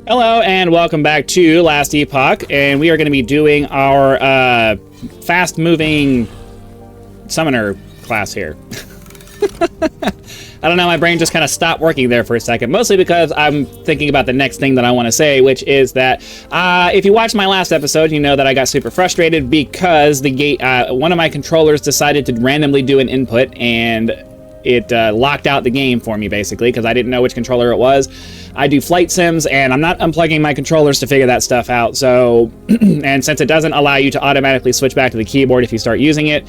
Hello and welcome back to Last Epoch, and we are going to be doing our fast-moving summoner class here. I don't know, my brain just kind of stopped working there for a second, mostly because I'm thinking about the next thing that I want to say, which is that if you watched my last episode, you know that I got super frustrated because one of my controllers decided to randomly do an input, and it locked out the game for me, basically, because I didn't know which controller it was. I do flight sims, and I'm not unplugging my controllers to figure that stuff out, so... and since it doesn't allow you to automatically switch back to the keyboard if you start using it,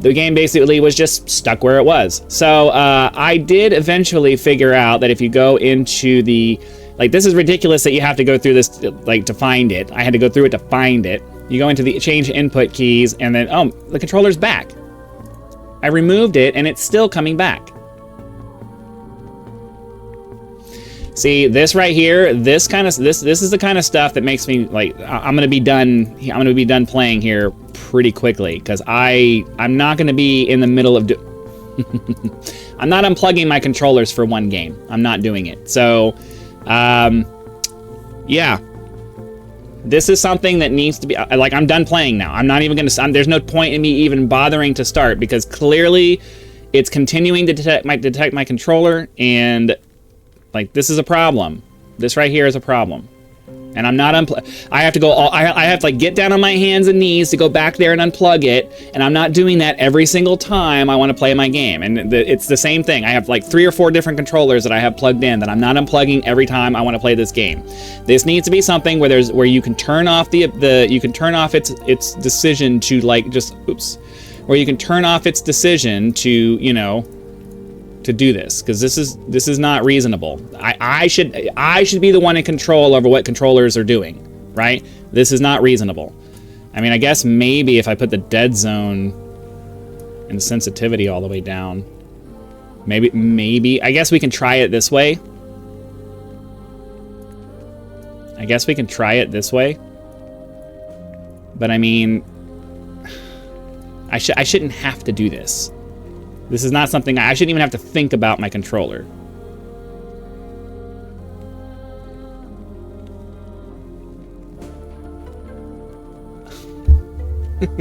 the game basically was just stuck where it was. So I did eventually figure out that if you go into the... Like, this is ridiculous that you have to go through this, like, to find it. I had to go through it to find it. You go into the change input keys, and then, oh, the controller's back. I removed it, and it's still coming back. See, this right here, this is the kind of stuff that makes me like I'm gonna be done playing here pretty quickly, because I'm not gonna be in the middle of I'm not unplugging my controllers for one game. I'm not doing it. So yeah, this is something that needs to be like, I'm done playing now. I'm not even gonna there's no point in me even bothering to start, because clearly it's continuing to detect my controller, and like, this is a problem. This right here is a problem. And I'm not I have to go I have to like get down on my hands and knees to go back there and unplug it, and I'm not doing that every single time I want to play my game. And it's the same thing. I have like 3 or 4 different controllers that I have plugged in that I'm not unplugging every time I want to play this game. This needs to be something where you can turn off its decision to, like, just where you can turn off its decision to, you know, to do this, because this is not reasonable. I should be the one in control over what controllers are doing, right? This is not reasonable. I mean, I guess maybe if I put the dead zone and sensitivity all the way down, maybe I guess we can try it this way. But I mean, I shouldn't have to do this. This is not something I shouldn't even have to think about my controller.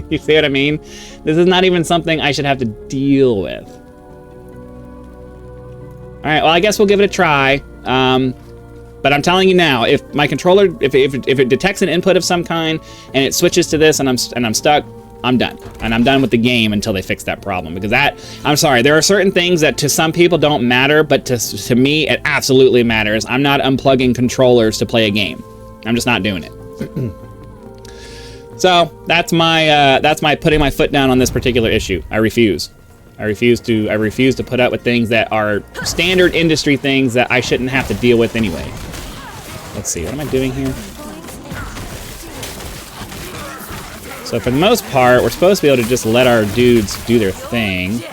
You see what I mean? This is not even something I should have to deal with. All right, well, I guess we'll give it a try. But I'm telling you now, if my controller, if it detects an input of some kind and it switches to this and I'm stuck, I'm done. And I'm done with the game until they fix that problem. Because I'm sorry, there are certain things that to some people don't matter, but to me, it absolutely matters. I'm not unplugging controllers to play a game. I'm just not doing it. So that's my putting my foot down on this particular issue. I refuse. I refuse to put up with things that are standard industry things that I shouldn't have to deal with anyway. Let's see, what am I doing here? So for the most part, we're supposed to be able to just let our dudes do their thing.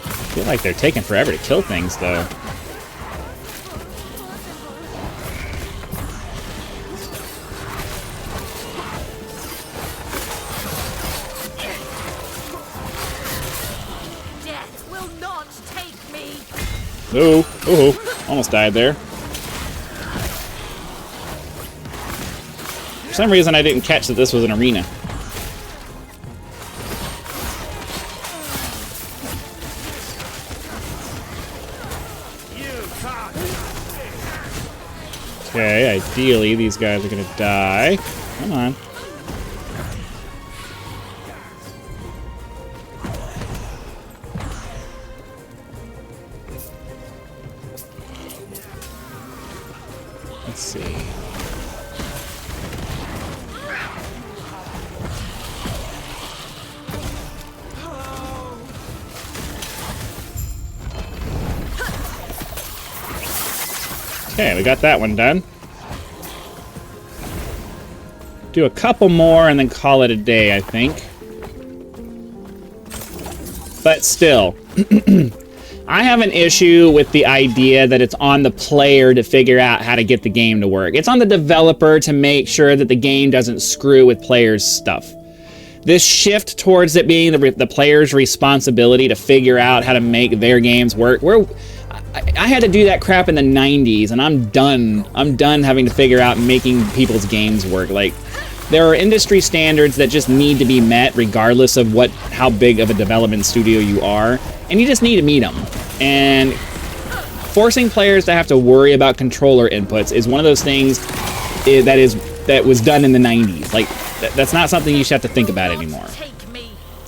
I feel like they're taking forever to kill things, though. Oh, almost died there. For some reason, I didn't catch that this was an arena. Okay, ideally, these guys are gonna die. Come on. Let's see. Okay, we got that one done. Do a couple more and then call it a day, I think. But still, I have an issue with the idea that it's on the player to figure out how to get the game to work. It's on the developer to make sure that the game doesn't screw with players' stuff. this shift towards it being the player's responsibility to figure out how to make their games work. I had to do that crap in the 90s, and I'm done. I'm done having to figure out making people's games work. Like, there are industry standards that just need to be met regardless of how big of a development studio you are, and you just need to meet them. And forcing players to have to worry about controller inputs is one of those things that was done in the 90s. Like, that's not something you should have to think about anymore.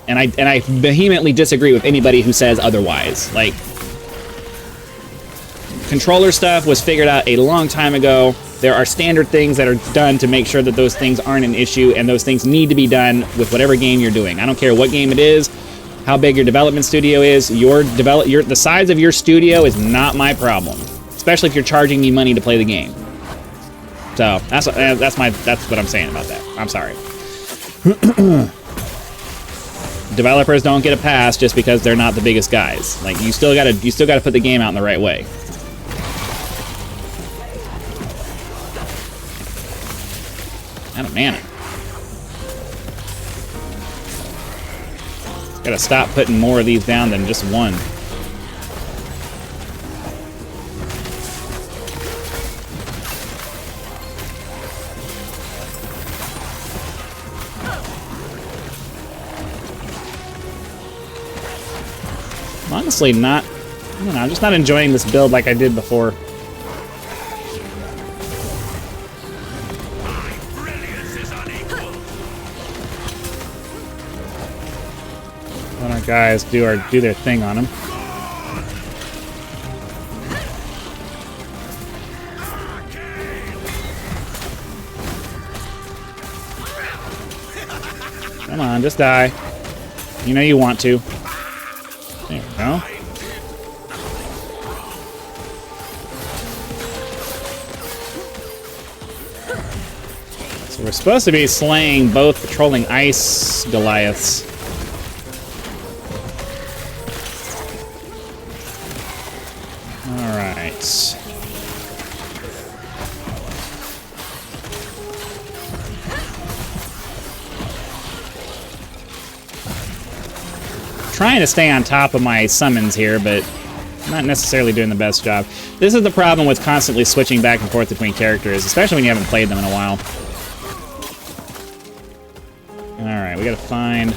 And I vehemently disagree with anybody who says otherwise. Like, controller stuff was figured out a long time ago. There are standard things that are done to make sure that those things aren't an issue, and those things need to be done with whatever game you're doing. I don't care what game it is, how big your development studio is. The size of your studio is not my problem, especially if you're charging me money to play the game. So that's what I'm saying about that. I'm sorry. Developers don't get a pass just because they're not the biggest guys. Like, you still gotta put the game out in the right way. Out of mana. Gotta stop putting more of these down than just one. Honestly, I don't know, I'm just not enjoying this build like I did before. Let our guys do their thing on him. Come on, just die. You know you want to. There we go. So we're supposed to be slaying both patrolling ice Goliaths. Alright. Trying to stay on top of my summons here, but not necessarily doing the best job. This is the problem with constantly switching back and forth between characters, especially when you haven't played them in a while. Alright, we gotta find...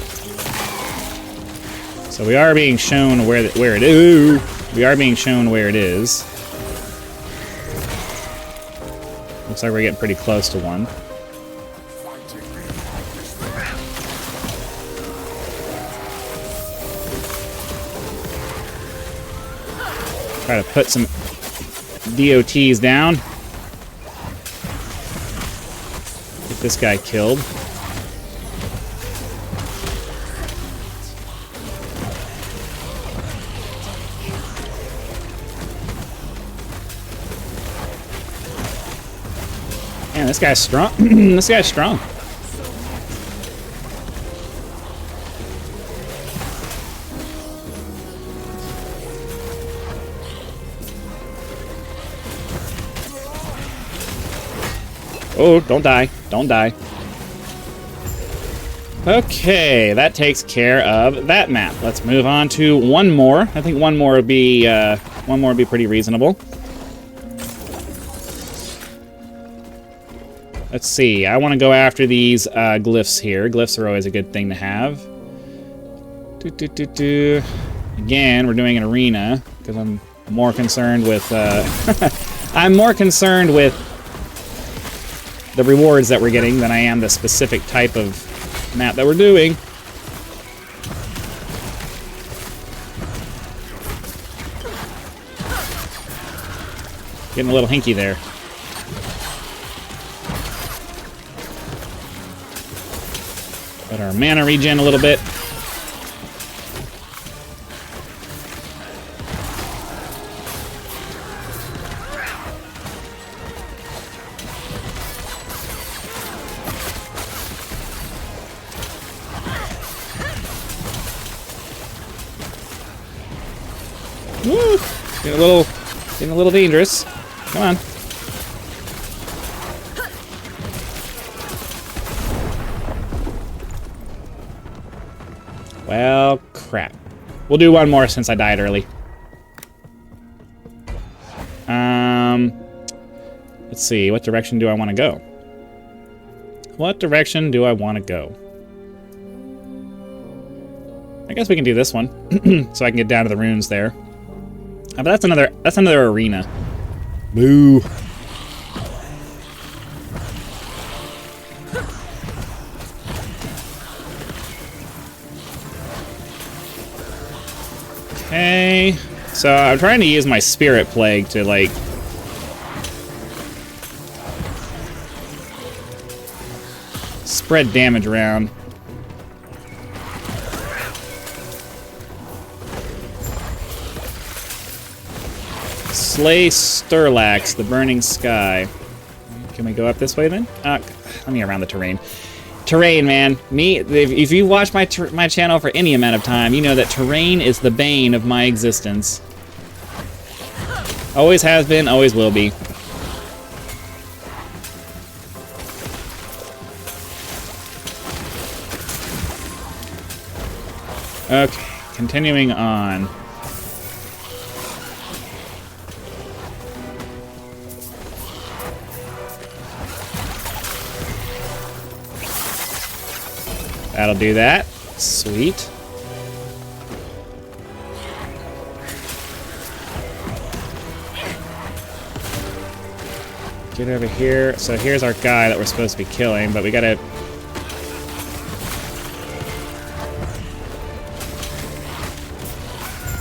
So we are being shown where it is. We are being shown where it is. Looks like we're getting pretty close to one. Try to put some DOTs down. Get this guy killed. Man, this guy's strong. This guy's strong. Oh, don't die. Don't die. Okay, that takes care of that map. Let's move on to one more. I think one more would be pretty reasonable. Let's see. I want to go after these glyphs here. Glyphs are always a good thing to have. Again, we're doing an arena because I'm more concerned with I'm more concerned with the rewards that we're getting than I am the specific type of map that we're doing. Getting a little hinky there. Let our mana regen a little bit. Woo! Getting a little dangerous. Come on. Well, crap. We'll do one more since I died early. Let's see. What direction do I want to go? What direction do I want to go? I guess we can do this one, so I can get down to the runes there. But that's another arena. Boo. Okay, so I'm trying to use my Spirit Plague to, like, spread damage around. Slay Sturlax, the Burning Sky. Can we go up this way then? Let me around the terrain. Terrain, man. If you watch my channel for any amount of time, you know that terrain is the bane of my existence. Always has been, always will be. Okay, continuing on. That'll do that. Sweet. Get over here. So here's our guy that we're supposed to be killing, but we gotta...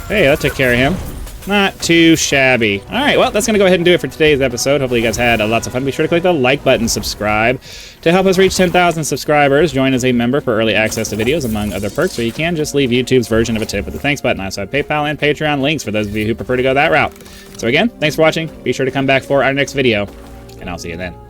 Hey, that took care of him. Not too shabby. Alright, well, that's going to go ahead and do it for today's episode. Hopefully you guys had lots of fun. Be sure to click the like button, subscribe. To help us reach 10,000 subscribers, join as a member for early access to videos, among other perks, or you can just leave YouTube's version of a tip with the thanks button. I also have PayPal and Patreon links for those of you who prefer to go that route. So again, thanks for watching. Be sure to come back for our next video, and I'll see you then.